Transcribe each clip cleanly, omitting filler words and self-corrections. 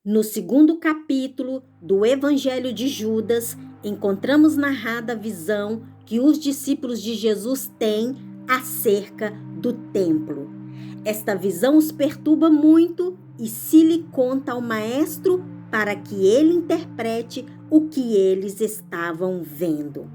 No segundo capítulo do Evangelho de Judas, encontramos narrada a visão que os discípulos de Jesus têm acerca do templo. Esta visão os perturba muito e se lhe conta ao maestro para que ele interprete o que eles estavam vendo.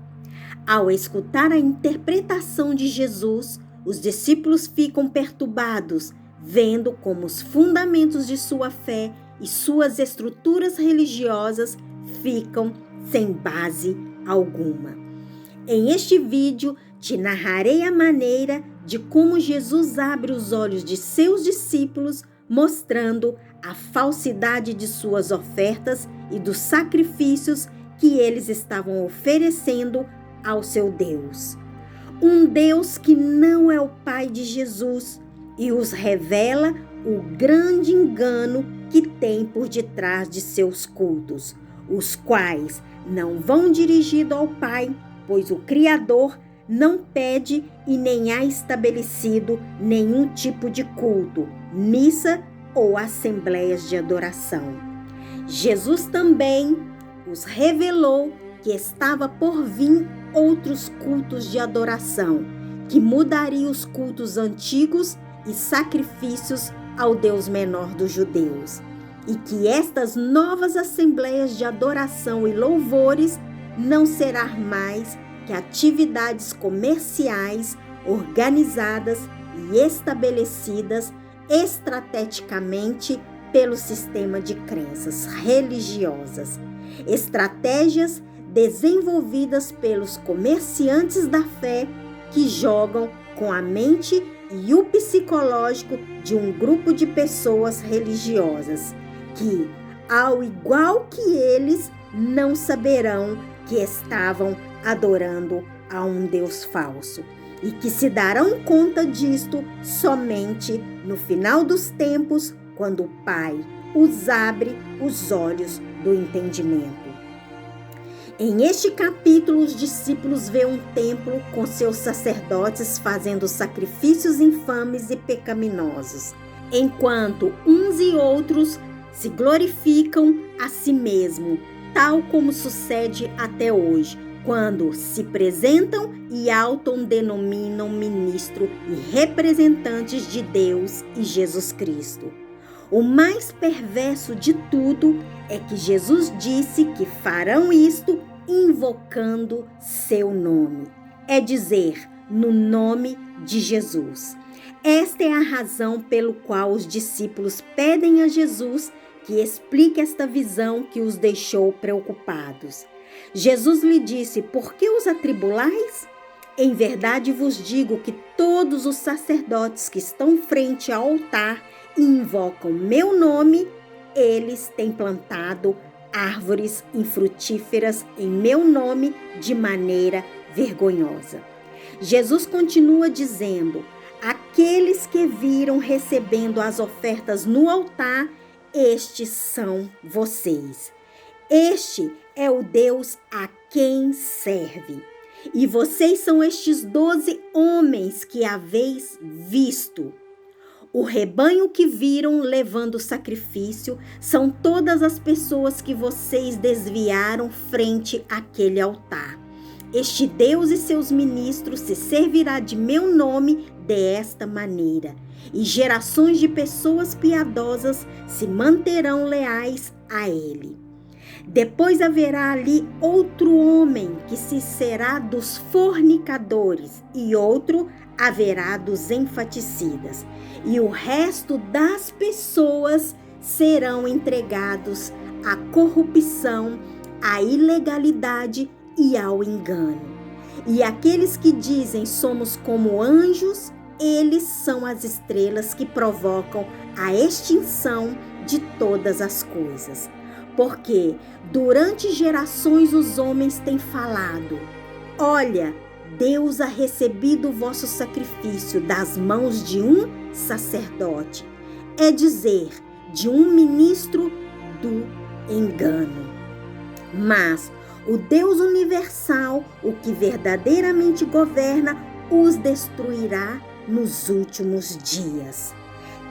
Ao escutar a interpretação de Jesus, os discípulos ficam perturbados, vendo como os fundamentos de sua fé e suas estruturas religiosas ficam sem base alguma. Em este vídeo, te narrarei a maneira de como Jesus abre os olhos de seus discípulos, mostrando a falsidade de suas ofertas e dos sacrifícios que eles estavam oferecendo ao seu Deus. Um Deus que não é o Pai de Jesus, e os revela o grande engano que tem por detrás de seus cultos, os quais não vão dirigido ao Pai, pois o Criador não pede e nem há estabelecido nenhum tipo de culto, missa ou assembleias de adoração. Jesus também os revelou que estava por vir outros cultos de adoração, que mudaria os cultos antigos e sacrifícios ao Deus menor dos judeus, e que estas novas assembleias de adoração e louvores não será mais que atividades comerciais organizadas e estabelecidas estrategicamente pelo sistema de crenças religiosas, estratégias desenvolvidas pelos comerciantes da fé que jogam com a mente e o psicológico de um grupo de pessoas religiosas, que, ao igual que eles, não saberão que estavam adorando a um Deus falso, e que se darão conta disto somente no final dos tempos, quando o Pai os abre os olhos do entendimento. Em este capítulo, os discípulos veem um templo com seus sacerdotes fazendo sacrifícios infames e pecaminosos, enquanto uns e outros se glorificam a si mesmo, tal como sucede até hoje, quando se apresentam e autodenominam ministro e representantes de Deus e Jesus Cristo. O mais perverso de tudo é que Jesus disse que farão isto invocando seu nome, é dizer, no nome de Jesus. Esta é a razão pelo qual os discípulos pedem a Jesus que explique esta visão que os deixou preocupados. Jesus lhe disse: por que os atribulais? Em verdade vos digo que todos os sacerdotes que estão frente ao altar e invocam meu nome, eles têm plantado árvores infrutíferas em meu nome de maneira vergonhosa. Jesus continua dizendo: aqueles que viram recebendo as ofertas no altar, estes são vocês. Este é o Deus a quem serve. E vocês são estes 12 homens que haveis visto. O rebanho que viram levando o sacrifício são todas as pessoas que vocês desviaram frente àquele altar. Este Deus e seus ministros se servirá de meu nome desta maneira, e gerações de pessoas piedosas se manterão leais a ele. Depois haverá ali outro homem que se será dos fornicadores, e outro haverá dos enfaticidas, e o resto das pessoas serão entregados à corrupção, à ilegalidade e ao engano. E aqueles que dizem somos como anjos, eles são as estrelas que provocam a extinção de todas as coisas. Porque durante gerações os homens têm falado: olha, Deus ha recebido o vosso sacrifício das mãos de um sacerdote, é dizer, de um ministro do engano. Mas o Deus universal, o que verdadeiramente governa, os destruirá nos últimos dias.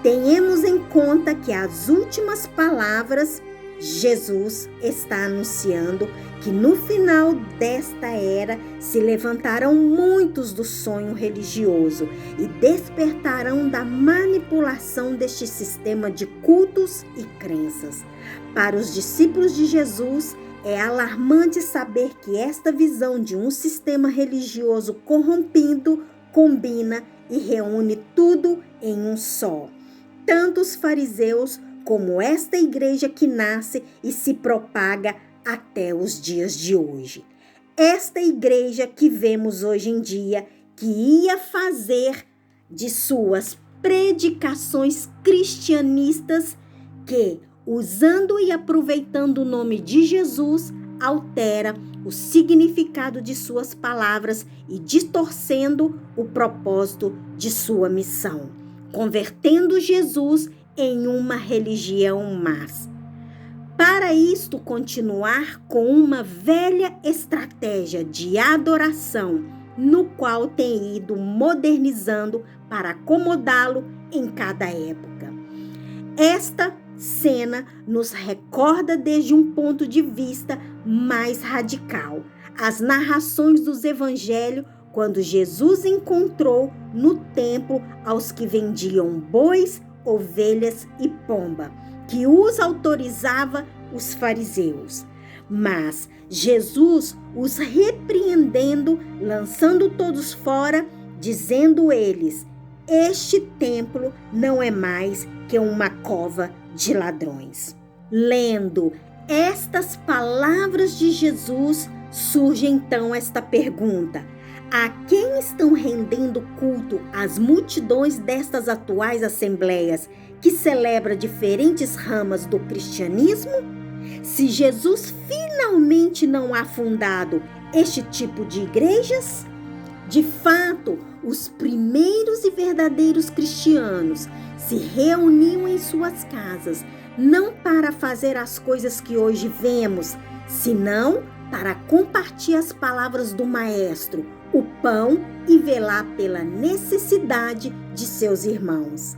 Tenhamos em conta que as últimas palavras, Jesus está anunciando que no final desta era se levantarão muitos do sonho religioso e despertarão da manipulação deste sistema de cultos e crenças. Para os discípulos de Jesus, é alarmante saber que esta visão de um sistema religioso corrompido combina e reúne tudo em um só. Tanto os fariseus como esta igreja que nasce e se propaga até os dias de hoje. Esta igreja que vemos hoje em dia, que ia fazer de suas predicações cristianistas, que, usando e aproveitando o nome de Jesus, altera o significado de suas palavras e distorcendo o propósito de sua missão, convertendo Jesus em uma religião más. Para isto continuar com uma velha estratégia de adoração, no qual tem ido modernizando para acomodá-lo em cada época. Esta cena nos recorda desde um ponto de vista mais radical as narrações dos evangelhos quando Jesus encontrou no templo aos que vendiam bois, ovelhas e pomba, que os autorizava os fariseus. Mas Jesus os repreendendo, lançando todos fora, dizendo eles: este templo não é mais que uma cova de ladrões. Lendo estas palavras de Jesus, surge então esta pergunta: a quem estão rendendo culto as multidões destas atuais assembleias que celebram diferentes ramas do cristianismo? Se Jesus finalmente não há fundado este tipo de igrejas? De fato, os primeiros e verdadeiros cristianos se reuniam em suas casas, não para fazer as coisas que hoje vemos, senão para compartilhar as palavras do Maestro, o pão, e velar pela necessidade de seus irmãos.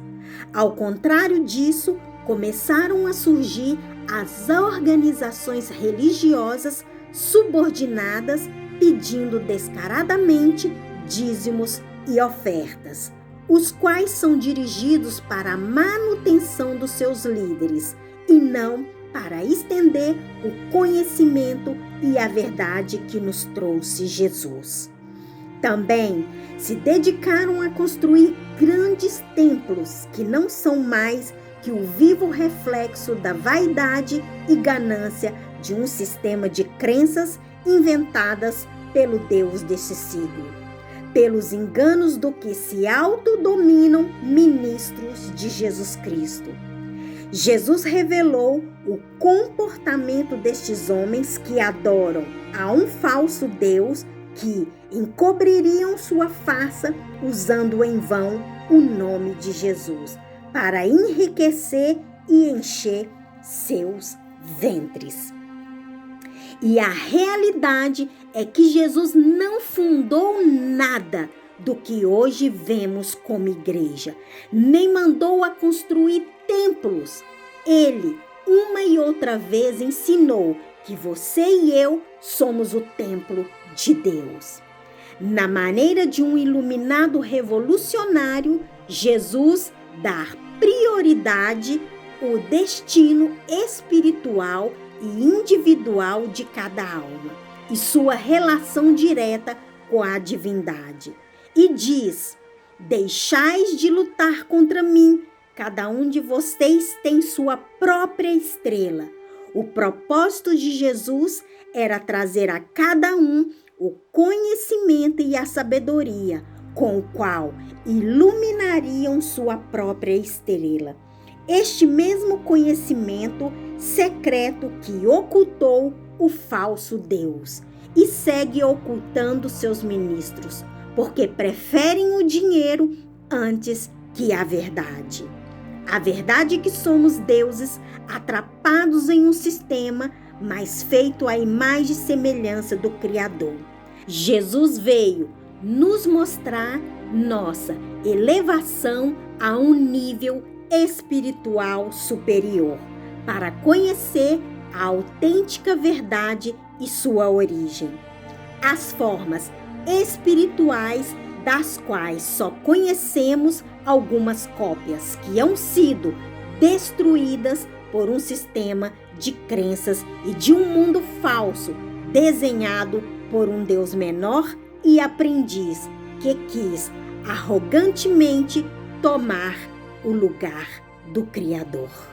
Ao contrário disso, começaram a surgir as organizações religiosas subordinadas, pedindo descaradamente dízimos e ofertas, os quais são dirigidos para a manutenção dos seus líderes e não para estender o conhecimento e a verdade que nos trouxe Jesus. Também se dedicaram a construir grandes templos que não são mais que o vivo reflexo da vaidade e ganância de um sistema de crenças inventadas pelo Deus desse siglo, pelos enganos do que se autodominam ministros de Jesus Cristo. Jesus revelou o comportamento destes homens que adoram a um falso Deus, que encobririam sua face usando em vão o nome de Jesus para enriquecer e encher seus ventres. E a realidade é que Jesus não fundou nada do que hoje vemos como igreja, nem mandou a construir templos. Ele, uma e outra vez, ensinou que você e eu somos o templo de Deus. Na maneira de um iluminado revolucionário, Jesus dá prioridade ao destino espiritual e individual de cada alma e sua relação direta com a divindade. E diz: deixais de lutar contra mim, cada um de vocês tem sua própria estrela. O propósito de Jesus era trazer a cada um o conhecimento e a sabedoria, com o qual iluminariam sua própria estrela. Este mesmo conhecimento secreto que ocultou o falso Deus e segue ocultando seus ministros, porque preferem o dinheiro antes que a verdade. A verdade é que somos deuses atrapados em um sistema, mas feito à imagem e semelhança do Criador. Jesus veio nos mostrar nossa elevação a um nível espiritual superior, para conhecer a autêntica verdade e sua origem. As formas espirituais das quais só conhecemos algumas cópias que hão sido destruídas por um sistema de crenças e de um mundo falso desenhado por um Deus menor e aprendiz que quis arrogantemente tomar o lugar do Criador.